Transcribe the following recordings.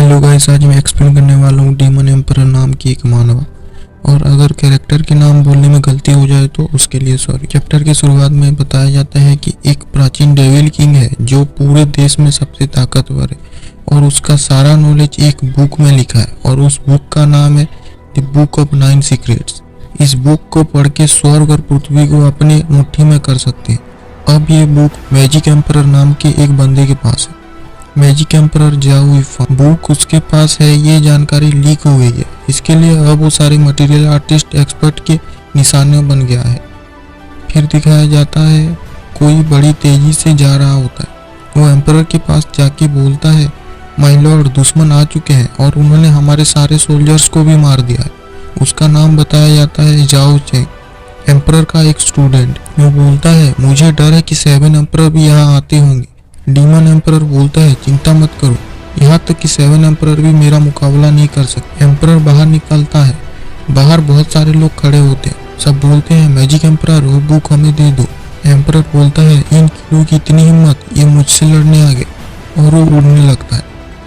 Hello guys, आज मैं explain करने वाला हूँ डीमन एम्परर नाम की एक मानवा। और अगर कैरेक्टर के नाम बोलने में गलती हो जाए तो उसके लिए सॉरी। चैप्टर के शुरुआत में बताया जाता है कि एक प्राचीन डेविल किंग है जो पूरे देश में सबसे ताकतवर है और उसका सारा नॉलेज एक बुक में लिखा है और उस बुक का नाम है द बुक ऑफ 9 सीक्रेट्स। इस बुक को पढ़ के स्वर्ग और पृथ्वी को अपने मुट्ठी में कर सकते हैं। अब ये बुक मैजिक एम्परर नाम के एक बंदे के पास है। मैजिक एम्परर जाओ इफा बुक उसके पास है, ये जानकारी लीक हो गई है। इसके लिए अब वो सारे मटेरियल आर्टिस्ट एक्सपर्ट के निशाने बन गया है। फिर दिखाया जाता है कोई बड़ी तेजी से जा रहा होता है। वो एम्परर के पास जाके बोलता है, माय लॉर्ड, दुश्मन आ चुके हैं और उन्होंने हमारे सारे सोल्जर्स को भी मार दिया है। उसका नाम बताया जाता है जाओ चेंग, एम्परर का एक स्टूडेंट। वो बोलता है, मुझे डर है कि 7 एम्परर भी यहाँ आते होंगे। डीमन एम्परर बोलता है, चिंता मत करो, यहाँ तक कि 7 एम्परर भी मेरा मुकाबला नहीं कर सकते। एम्परर बाहर निकलता है। बाहर बहुत सारे लोग खड़े होते हैं। सब बोलते हैं, मैजिक एम्परर वो बुक हमें दे दो। एम्परर बोलता है, इन कीड़ों की इतनी हिम्मत, ये मुझसे लड़ने आ गए, और वो उड़ने लगता है।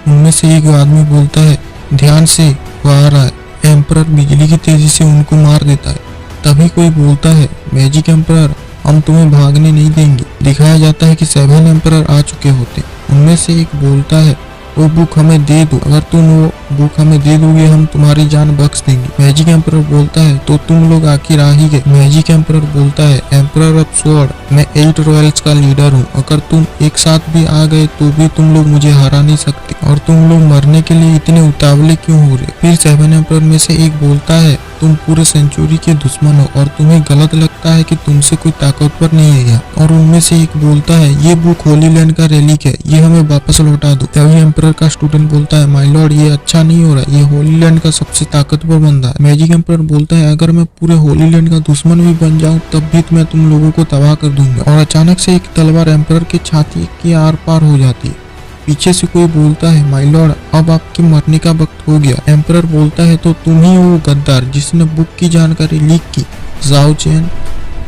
उनमें से एक आदमी बोलता है, ध्यान से, वो आ रहा है। एम्परर बिजली की तेजी से उनको मार देता है। तभी कोई बोलता है, मैजिक एम्परर हम तुम्हें भागने नहीं देंगे। दिखाया जाता है कि 7 एम्परर आ चुके होते। उनमें से एक बोलता है, वो बुक हमें दे दो, अगर तुम वो बुक हमें दे दोगे हम तुम्हारी जान बख्श देंगे। मैजिक एम्परर बोलता है, तो तुम लोग आखिर आ ही गए। मैजिक एम्परर बोलता है, एम्परर ऑफ स्वॉर्ड, मैं 8 रॉयल्स का लीडर हूँ, अगर तुम एक साथ भी आ गए तो भी तुम लोग मुझे हरा नहीं सकते, और तुम लोग मरने के लिए इतने उतावले क्यों हो रहे। फिर 7 एम्परर में से एक बोलता है, तुम पूरे सेंचुरी के दुश्मन हो और तुम्हें गलत लगता है कि तुमसे कोई ताकतवर नहीं है यहाँ। और उनमें से एक बोलता है, ये बुक होली लैंड का रेलिक है, ये हमें वापस लौटा दो। तभी एम्परर का स्टूडेंट बोलता है, माय लॉर्ड, ये अच्छा नहीं हो रहा, ये होली लैंड का सबसे ताकतवर बंदा है। मैजिक एम्परर बोलता है, अगर मैं पूरे होली लैंड का दुश्मन भी बन जाऊं तब भी मैं तुम लोगों को तबाह कर दूंगा। और अचानक से एक तलवार एम्परर के छाती के आर पार हो जाती है। पीछे से कोई बोलता है, माय लॉर्ड, अब आपके मरने का वक्त हो गया। एम्परर बोलता है, तो तुम ही वो गद्दार जिसने बुक की जानकारी लीक की। जाओ चैन,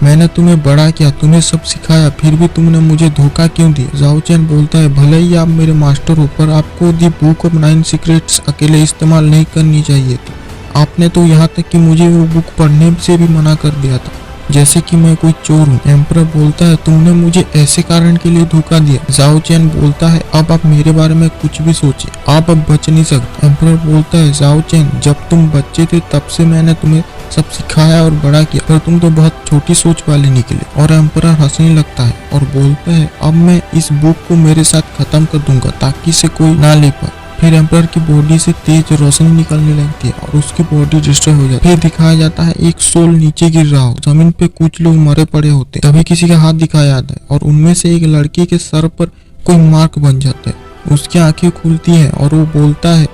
मैंने तुम्हें बड़ा किया, तुम्हें सब सिखाया, फिर भी तुमने मुझे धोखा क्यों दिया। जाओ चैन बोलता है, भले ही आप मेरे मास्टर हो, पर आपको दी बुक ऑफ 9 सीक्रेट्स अकेले इस्तेमाल नहीं करनी चाहिए थी। आपने तो यहाँ तक कि मुझे वो बुक पढ़ने से भी मना कर दिया था, जैसे कि मैं कोई चोर हूँ। एम्परर बोलता है, तुमने मुझे ऐसे कारण के लिए धोखा दिया। जाओ चैन बोलता है, अब आप मेरे बारे में कुछ भी सोचिए, आप अब बच नहीं सकते। एम्परर बोलता है, जाओ चैन, जब तुम बच्चे थे तब से मैंने तुम्हें सब सिखाया और बड़ा किया, पर तुम तो बहुत छोटी सोच वाले निकले। और एम्परर हंसने लगता है और बोलता है, अब मैं इस बुक को मेरे साथ खत्म कर दूंगा ताकि इसे कोई ना ले पाए। फिर एम्परर की बॉडी से तेज रोशनी निकलने लगती है और उसकी बॉडी डिस्ट्रॉय हो जाती है। फिर दिखाया जाता है एक सोल नीचे गिर रहा हो, जमीन पे कुछ लोग मरे पड़े होते। तभी किसी का हाथ दिखाया जाता है और उनमें से एक लड़की के सर पर कोई मार्क बन जाता है। उसकी आंखें खुलती हैं और वो बोलता है,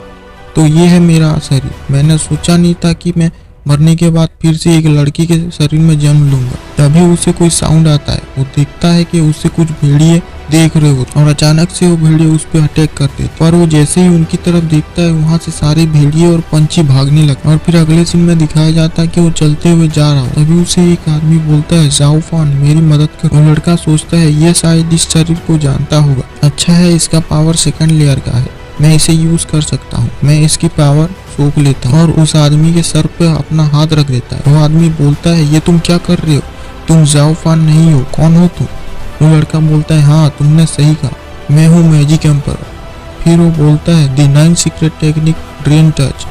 तो ये है मेरा शरीर, मैंने सोचा नहीं था कि मैं मरने के बाद फिर से एक लड़की के शरीर में जन्म लूंगा। तभी उसे कोई साउंड आता है। वो देखता है कि उसे कुछ भेड़िए देख रहे होते और अचानक से वो भेड़िए उस पर अटैक करते हैं। पर वो जैसे ही उनकी तरफ देखता है, वहाँ से सारे भेड़िए और पंछी भागने लगते। और फिर अगले सीन में दिखाया जाता है कि वो चलते हुए जा रहा हो। तभी उसे एक आदमी बोलता है, जाओफान, मेरी मदद करो। वो लड़का सोचता है, ये शायद इस शरीर को जानता होगा, अच्छा है, इसका पावर 2nd लेयर का है, मैं इसे यूज कर सकता हूँ। मैं इसकी पावर सोख लेता हूँ। और उस आदमी के सर पे अपना हाथ रख देता है। वो आदमी बोलता है, ये तुम क्या कर रहे हो, तुम जाओफान नहीं हो, कौन हो तुम। वो लड़का बोलता है, हाँ तुमने सही कहा, मैं हूँ मैजिक एम्परर। फिर वो बोलता है, the 9 secret technique drain touch,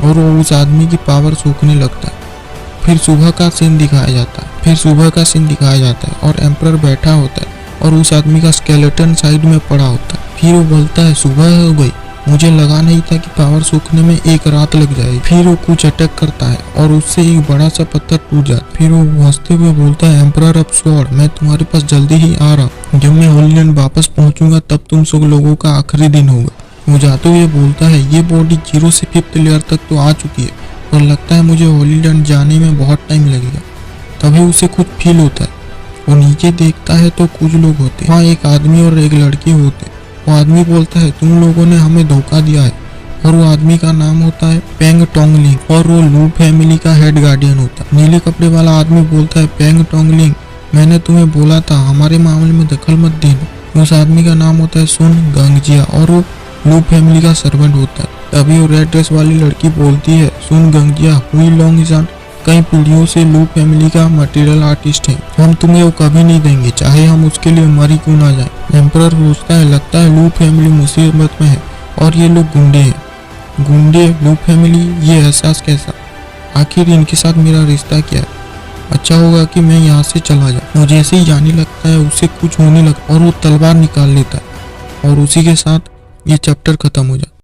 और वो उस आदमी की पावर सोखने लगता है। फिर सुबह का सीन दिखाया जाता है और एम्परर बैठा होता है और उस आदमी का स्केलेटन साइड में पड़ा होता है। फिर वो बोलता है, सुबह हो गई, मुझे लगा नहीं था कि पावर सूखने में एक रात लग जाएगी। फिर वो कुछ अटैक करता है और उससे एक बड़ा सा पत्थर टूट जाता है। फिर वो हंसते हुए बोलता है, एम्परर ऑफ स्वॉर्ड, मैं तुम्हारे पास जल्दी ही आ रहा हूँ, जब मैं होली लैंड वापस पहुंचूंगा तब तुम सब लोगों का आखिरी दिन होगा। वो जाते हुए बोलता है, ये बॉडी 0 से 5th लेयर तक तो आ चुकी है और लगता है मुझे होली लैंड जाने में बहुत टाइम लगेगा। तभी उसे कुछ फील होता है। वो नीचे देखता है तो कुछ लोग होते, वहाँ एक आदमी और एक लड़की होते। वो आदमी बोलता है, तुम लोगों ने हमें धोखा दिया है। और वो आदमी का नाम होता है पेंग टोंगलिंग और वो लू फैमिली का हेड गार्डियन होता है। नीले कपड़े वाला आदमी बोलता है, पेंग टोंगलिंग, मैंने तुम्हें बोला था हमारे मामले में दखल मत देना। उस आदमी का नाम होता है सुन गंगजिया और वो लू फैमिली का सर्वेंट होता है। तभी वो रेड ड्रेस वाली लड़की बोलती है, सुन गंगिया, हुई लॉन्ग ईशान कई पीढ़ियों से लू फैमिली का मटेरियल आर्टिस्ट है, हम तुम्हें वो कभी नहीं देंगे, चाहे हम उसके लिए मरी क्यों ना जाए। एम्परर सोचता है, लगता है लू फैमिली मुसीबत में है और ये लोग गुंडे हैं। गुंडे, लू फैमिली, ये एहसास कैसा? आखिर इनके साथ मेरा रिश्ता क्या है? अच्छा होगा कि मैं यहाँ से चला जाऊँ। और जैसे ही जाने लगता है उसे कुछ होने लगता है और वो तलवार निकाल लेता है और उसी के साथ ये चैप्टर खत्म हो जाता है।